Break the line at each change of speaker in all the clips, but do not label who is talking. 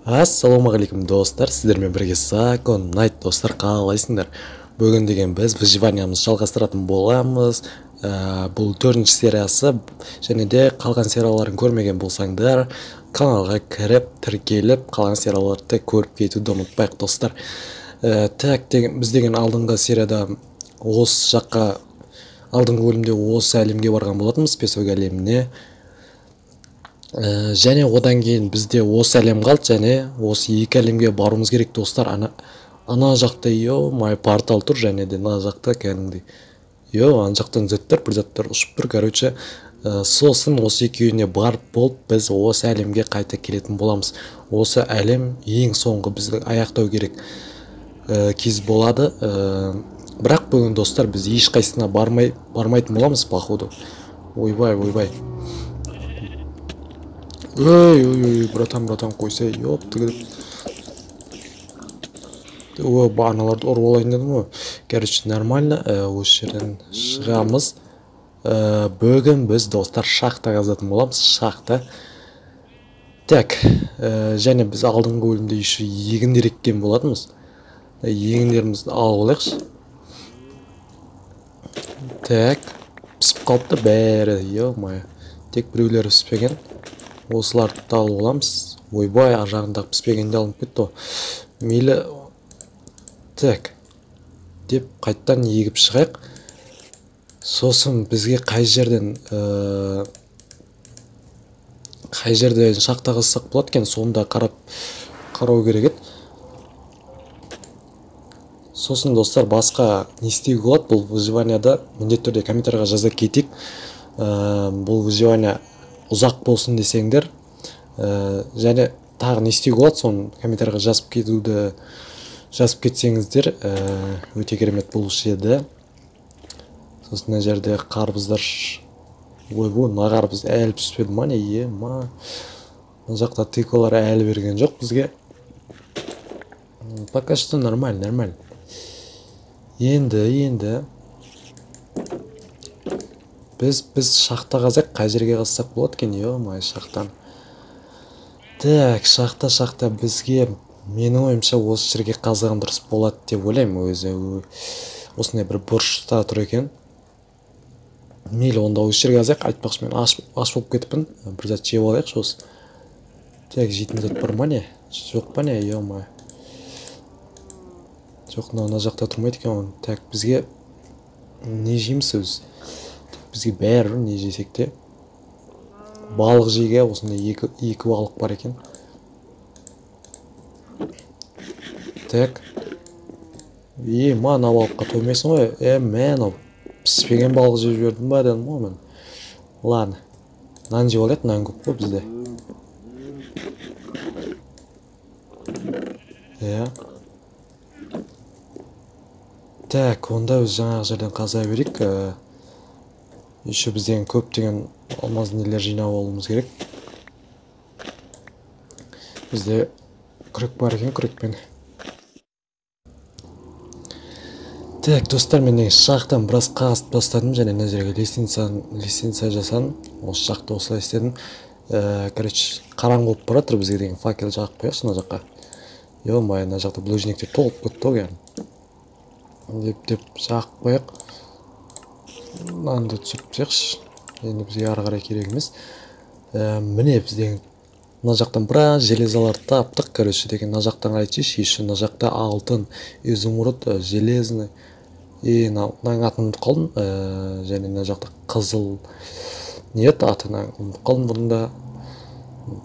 Ассалаумағалейкум достар, сіздермен бірге Закон Найт достар, қалайсыңдар? Бүгін деген біз выживаниямызды жалғастыратын боламыз. Бұл 4-ші сериясы, және де қалған серияларын көрмеген болсаңдар, каналға кіріп, тіркеліп, қалған серияларды көріп кетуді ұмытпайық достар. Біз деген алдыңғы серияда осы жаққа, алдыңғы бөлімде осы әлемге барған болатынбыз, Песок әлеміне. Және одан кейін бізде осы әлем қалды, және осы екі әлемге баруымыз керек достар. Ана жақта май портал тұр, және де ана жақта кәдімгідей ана жақтан бір заттар ұшып тұр. Короче, сосын осы екеуіне барып болып, біз осы әлемге қайта келетін боламыз. Осы әлем ең соңғы бізді аяқтау керек кез болады. Бірақ бүгін достар біз ешқайсысына бармайтын боламыз, походу. Ойбай. Ой, братан, қойса, ёпты. Аналарды ұрып алайын дедім ғой. Короче, нормально, осы жерден шығамыз. Бүгін біз достар шахта қазатын боламыз, шахта. Так, және біз алдыңғы бөлімде еще егіндер еккен болатынбыз. Егіндерімізді алып алайықшы. Так, пісіп қалыпты бәрі, ё-мое. Тек біреулері піспеген. Осыларды да алып аламыз. Ойбай, ар жағындағы піспегенде алынып кетті. Мейлі. Так. Деп қайттан егіп шығайық. Сосын бізге қай жерден шахта қазсақ болады екен, сонда қарау керек еді. Сосын достар, басқа не істеуге болады бұл выживанияда? Міндетті түрде комментарийға жазып кетейік. Бұл выживания ұзақ болсын десеңдер, және тағы не істеуге болады, соны комментарийға жазып кетсеңіздер, өте керемет болушы еді. Сосын мына жерде қарбыздар, мына қарбыз әлі піспеді ма не? Мына жақта тыквалар әлі берген жоқ бізге. Пока что нормально. Енді біз шахта қазақ, қай жерге қазсақ болады екен? Ё-май, шахтан. Так, шахта бізге, менің ойымша осы жерге қазған дұрыс болады деп ойлаймын. Өзі осындай бір бұрышта тұр екен. Мейлі, онда осы жерге қазақ, айтпақшы, мен аш болып кетіппін. Бір зат жеп алайықшы осы. Так, жейтін зат бар ма не? Жоқ па не? Ё-май. Жоқ, ана жақта тұрмайды екен. Так, бізге не жейміз өз? Бізге бәрі не жесек те. Балық жеге, осында екі балық бар екен. Так. Мана балыққа тоймайсың ғой. Мен піспеген балық жеп жібердім ба дедім ғой мен. Ладно. Нан жеп алайық, нан көп қой бізде. Так, онда өз жаңағы жерден қаза берейік. Еще бізден көптеген алмаз нелер жинап алуымыз керек. Бізде күрек бар екен, күрекпен. Так, достар, мен шахтан біраз қазып тастадым, және мына жерге лестница жасадым. Осы жақта осылай істедім. Короче, қараңғы болып баратыр, бізге деген факел жағып қояқшы мына жаққа. Ё-май, мына жақта блужниктер толып кетті ғой яғни. Деп жағып қояқ. Нанды түсіріп тастайықшы. Енді бізге ары қарай керек емес. Міне бізден мына жақтан біраз железаларды таптық. Короче, деген мына жақтан айтшы, еще мына жақта алтын, изумруд, железный. Мынаның атын ұмытып қалдым. Және мына жақта қызыл нет атынан ұмытып қалдым бұрында.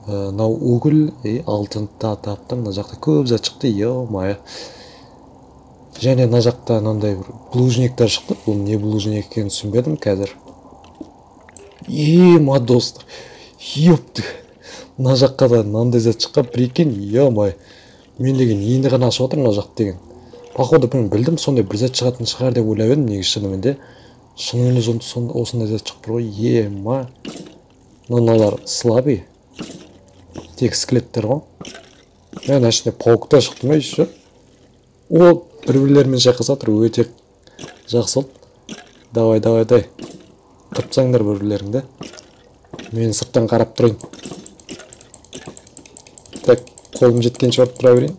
Мынау угіл, алтынды таптым. Мына жақта көп зат шықты. Ё-май. Және мына жақта мынандай бір блужниктер шықты. Бұл не блужник екенін түсінбедім қазір. Достар. Ёпты. Мына жаққа да мынандай зат шыққан, прикинь, ё-май. Мен деген енді ғана ашып отырмын мына жақты деген. Походу мен білдім, сондай бір зат шығатын шығар деп ойлап едім, негізі шынымен де. Шынымен осындай зат шығып тұр ғой. Мыналар слабый. Тек скелеттер ғой. Мен ішінде паук та шықты ма еще? Бір-бірлерімен шайқаса тұр, өте жақсы болды. Давай. Қыпсаңдар бір-бірлеріңді. Мен сырттан қарап тұрайын. Так, Қолым жеткенше ұрып тұра берейін.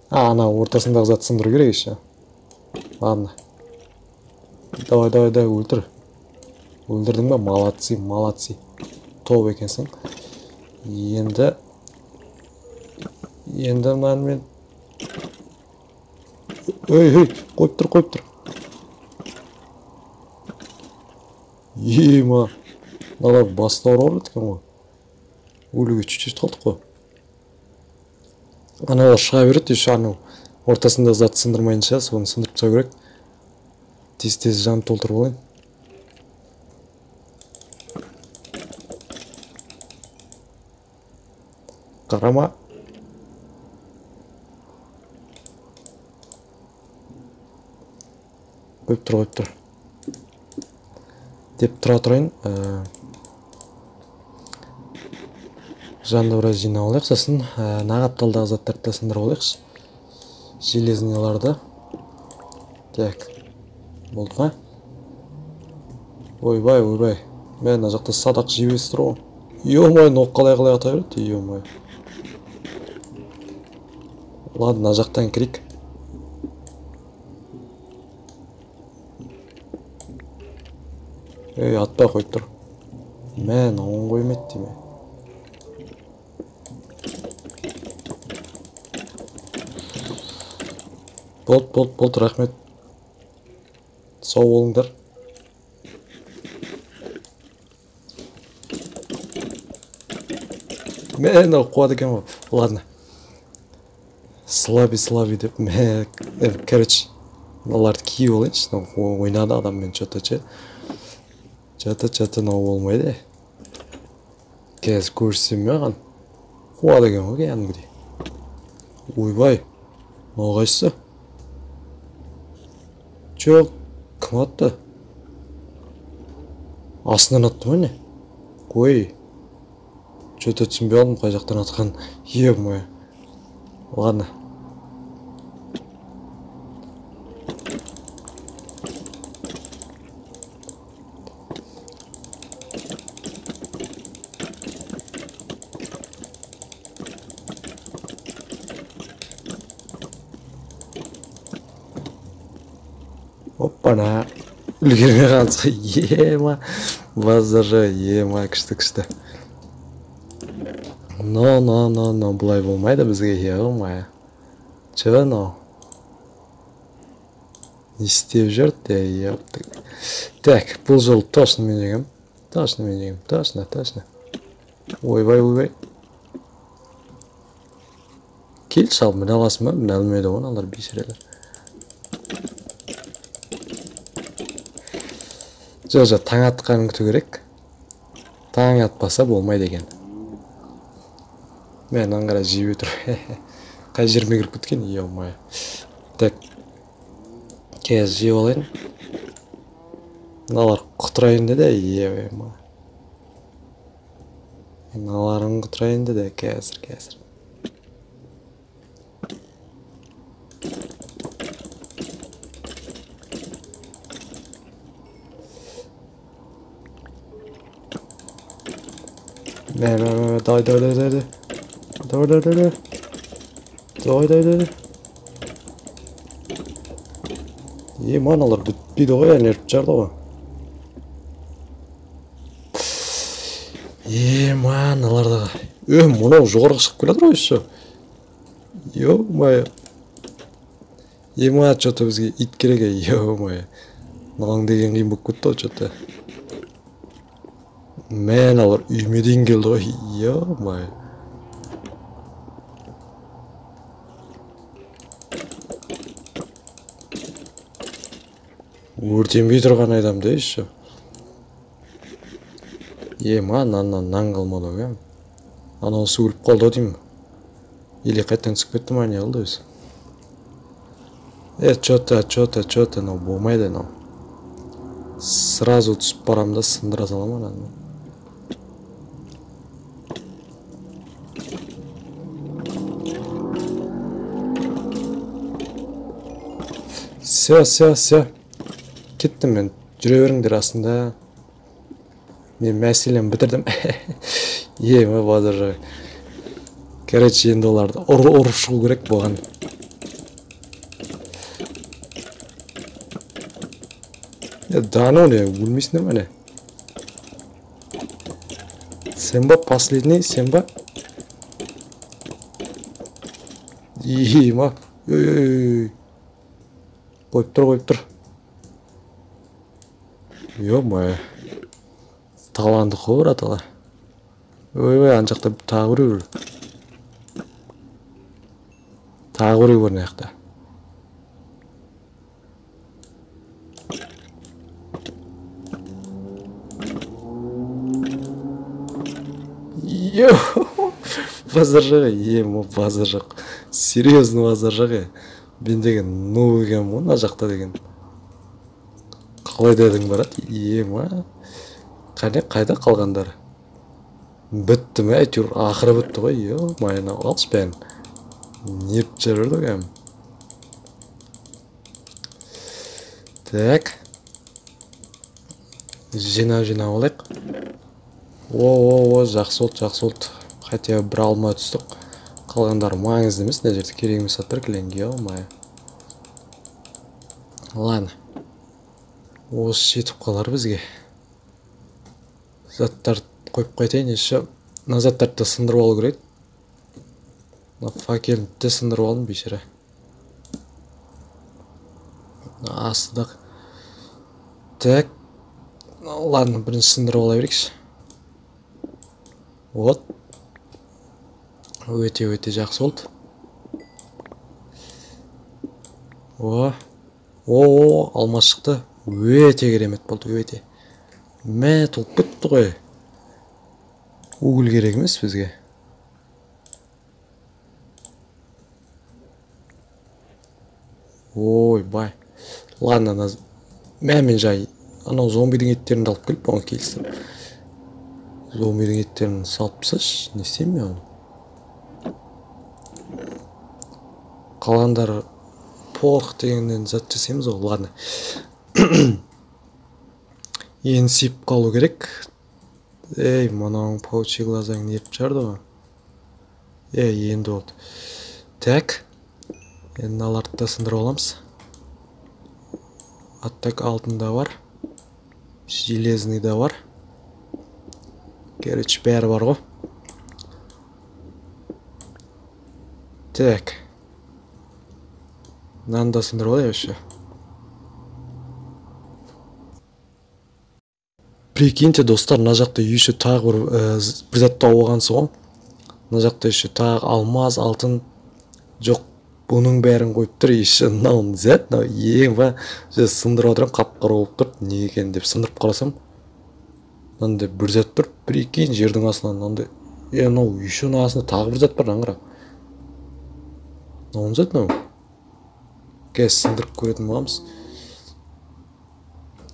Ана ортасындағы зат сындыру керек еще. Ладно. Давай, өлтір. Өлдірдің ба? Молодцы. Топ екенсің. Енді мен... Ой, қойып тұр. Ема. Мыналар бастауыр ауырады екен ғой. Өлуге чуть-чуть қалдық қой. Аналар шыға береді, еще анау ортасында зат сындырмайынша, соны сындырып тастау керек. Тез жанып толтырып алайын. Қарама. Қойып тұр. Деп тұра тұрайын. Жанды біраз жинап алайық, сосын нағапталдағы заттарды да сындырып алайықшы. Железняларды. Так. Болды ма? Ойбай. Мен мына жақта садақ жебесі тұр ғой. Ё-май, ноқ қалай ата береді, ё-май. Ладно, мына жақтан кірейік. Атпай қойып тұр. Мен оң қоймет деме. Болды, рахмет. Сау болыңдар. Мен қуады екен ғой. Ладно. Слаби деп. Короче, мыналарды киіп алайыншы. Ойнады адаммен что-то. Чаты мынау болмайды. Қазір көрсем маған. Қуады екен ғой кәдімгідей. Ойбай. Мынау қайсысы? Жоқ, кім атты? Астынан атты ма не? Қой. Что-то түсінбей алдым, қай жақтан атқан. Ё-мое. Ладно. Оппана. Үлгермей қалса, ема. Базары, ема, күшті. Но, бұлай болмайды бізге, ема. Чығы, но. Не істеп жүрді, епті. Так, бұл жол точно мен жегем. Точно. Ойбай. Кел шал, міне аласың ба? Міне алмайды ғой, алар бейшерелер. Жоқ, таң атқанын күту керек. Таң атпаса болмайды екен. Мен аңғара жеп өтір. Қай жеріме кіріп кеткен? Ё-мое. Так. Қазір жеп алайын. Мыналар құтырайын деді, ё-мое. Мыналарын құтырайын деді, қазір. Давай. Аналар бүтпейді ғой, әлеріп жарды ғой. Аналардағы. Мұнау жоғырға шығып келеді ғой еще. Ё-мое. Что-то бізге ит керек, ё-мое. Маған деген қиын болып кетті ғой, что-то. Мен алар үйме дейін келді ғой, ё-мое. Өртенбей тұрған адамды еще. Нан қалмады ғой. Анау өліп қалды деймін. Или қайттан түсіп кетті ма, не қылды өзі. Что-то, но болмайды, но. Сразу түсіп барам да сындыра салам ананы. Все. Кеттім мен. Жүре беріңдер астында. Мен мәселені бітірдім. Базар. Короче, енді оларды ұрып шығу керек болған. Да ну не, өлмейсіңдер ме не? Сен ба последний, сен ба? Ема. Қойып тұр. Ё-моё. Таланды қой, братала. Ой, ана жақта тағы біреу. Тағы біреу бар мына жақта. Йо, базар жоқ, ема базар жоқ. Серьезно базар жоқ. Мен деген ну екенмін ғой мына жақта деген. Қалай дедің барат? Ема. Қайда қалғандары? Бітті ме? Әйтеуір ақыры бітті ғой. Йо, майына алшы бәрін. Неріп жүрді кәм. Так. Жинап алайық. О, жақсы болды. Хотя бір алма түстік. Қалғандары маңызды емес, мына жерде керек емес аттар кіленге, ё-моё. Ладно. Осы жетіп қалар бізге. Заттарды қойып қайтайын, еще мына заттарды сындырып алу керек. Факелді де сындырып алдым, бейшара. Астыдақ. Так. Ладно, бірінші сындырып ала берейікші. Вот. Өте жақсы болды. О, алмас шықты. Өте керемет болды, өте. Мә, толып кетті ғой. Угіл керек емес бізге. Ой, бай. Ладно, мәмен жай. Анау зомбидің еттерін алып келіп, оған келістім. Зомбидің еттерін салып тасташы, не істеймін мен оны? Қалғандары порох дегеннен зат жасаймыз ғой, ладно. Енді сиіп қалу керек. Ей, мынауың паучи глазаң неп жарды ғой. Енді болды. Так. Енді аларды да сындырып аламыз. Аттак алтында бар. Железный да бар. Короче, бәрі бар ғой. Так. Мынаны да сындырып алайық еще. Прикиньте, достар, мына жақта еще тағы бір зат тауып алғансыз ғой. Мына жақта еще тағы алмаз, алтын жоқ. Бұның бәрін қойып тұр, еще мынауын зат, ең ба, сындырып отырам, қап-қара болып тұр. Не екен деп сындырып қарасам, мынандай бір зат тұр. Прикинь, жердің астынан мынандай. Мынау еще мына астында тағы бір зат бар, аңғара. Мынауын зат мынау. Қазір сындырып көретін боламыз.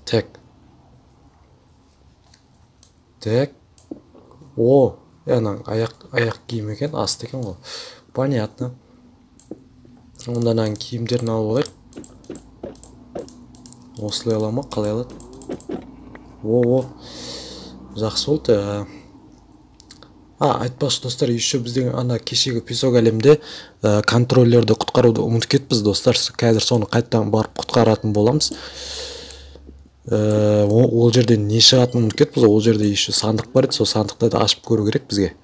Так. О, аяқ киім екен, асты екен ғой. Понятно. Онда мынаның киімдерін алып алайық. Осылай ала ма? Қалай алады? О, жақсы болды. Айтпақшы достар, еще біздің ана кешегі песок әлемде контроллерді құтқаруды ұмытып кетіппіз, достар. Қазір соны қайттан барып құтқаратын боламыз. Ол жерде не шығатынын ұмытып кетіппіз. Ол жерде еще сандық бар еді, сол сандықты да ашып көру керек бізге.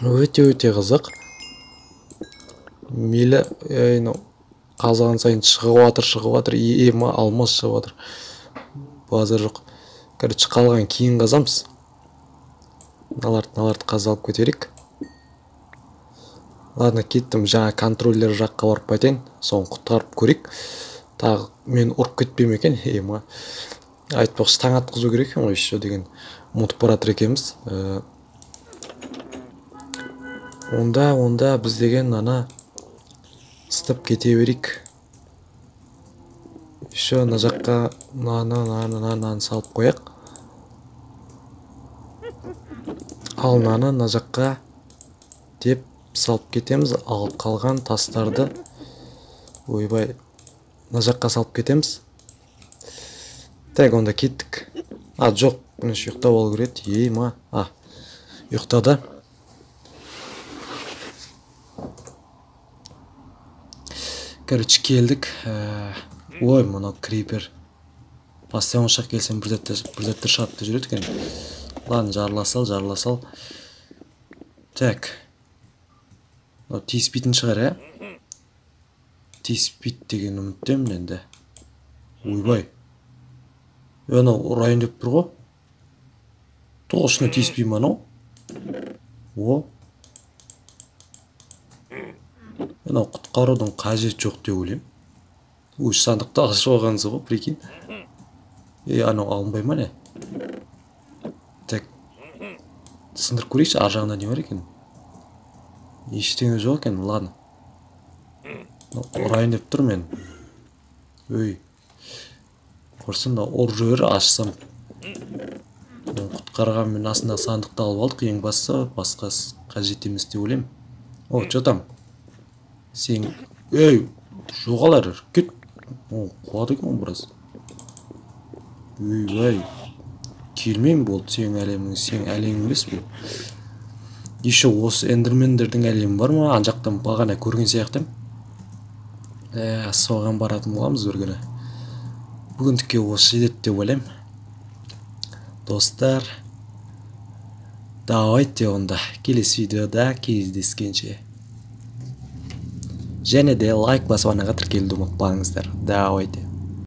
Өте қызық. Мейлі, қазған сайын шығып жатыр, ема алмас шығып жатыр. Базар жоқ. Короче, қалған кейін қазамыз. Наларды қазалып көтерейік. Ладно, кеттім, жаңа контроллер жаққа барып қайтайын, соны құтқарып көрейік. Тағы мен ұрып кетпейм екен, ема. Айтпақшы, таң атқызу керек екен ғой еще деген ұмытып баратыр екенбіз. Онда біз деген ана стып кете берейік. Еще ана жаққа наны салып қояқ. Ал наны ана жаққа деп салып кетеміз. Ал қалған тастарды ойбай ана жаққа салып кетеміз. Так, онда кеттік. Жоқ, бұншы ұйықтап алу керек. Ема. Ұйықтады. Короче, келдік. Ой, мынау крипер. Постоянно шақ келсем бір зәттер шығады деп жүреді екен. Ладно, жарыла сал. Так. Мынау тиіспейтін шығар, тиіспейді деген үміттемін енді. Ойбай. Анау ұрайын деп тұр ғой. Толшына тиіспей ма анау? О. Анау құтқарудың қажеті жоқ деп ойлаймын. Өз сандықты ашып алғансыз ғой, прикинь. Анау алынбай ма не? Так. Сындырып көрейікші, ар жағында не бар екен? Ештеңе жоқ екен, ладно. Ұрайын деп тұр мен. Өй. Көрсін, ұржыр ашсам. Құтқарған мен астында сандықты алып алдық, ең басқа қажет емес деп ойлаймын. О, жатам. Сен, жоғалар, кет. Қуады екен біраз. Өй, келмейм болды сен әлемің, сен әлем емес бұл. Еще осы эндермендердің әлемі бар ма? Ан жақтан бағана көрген сияқтым. Соған баратын боламыз бір күні. Бүгіндікке осы жетеді деп ойлаймын. Достар, давайте онда келесі видеода кездескенше. Және де лайк басып анаға тіркелуді ұмытпаңыздар. Давайте.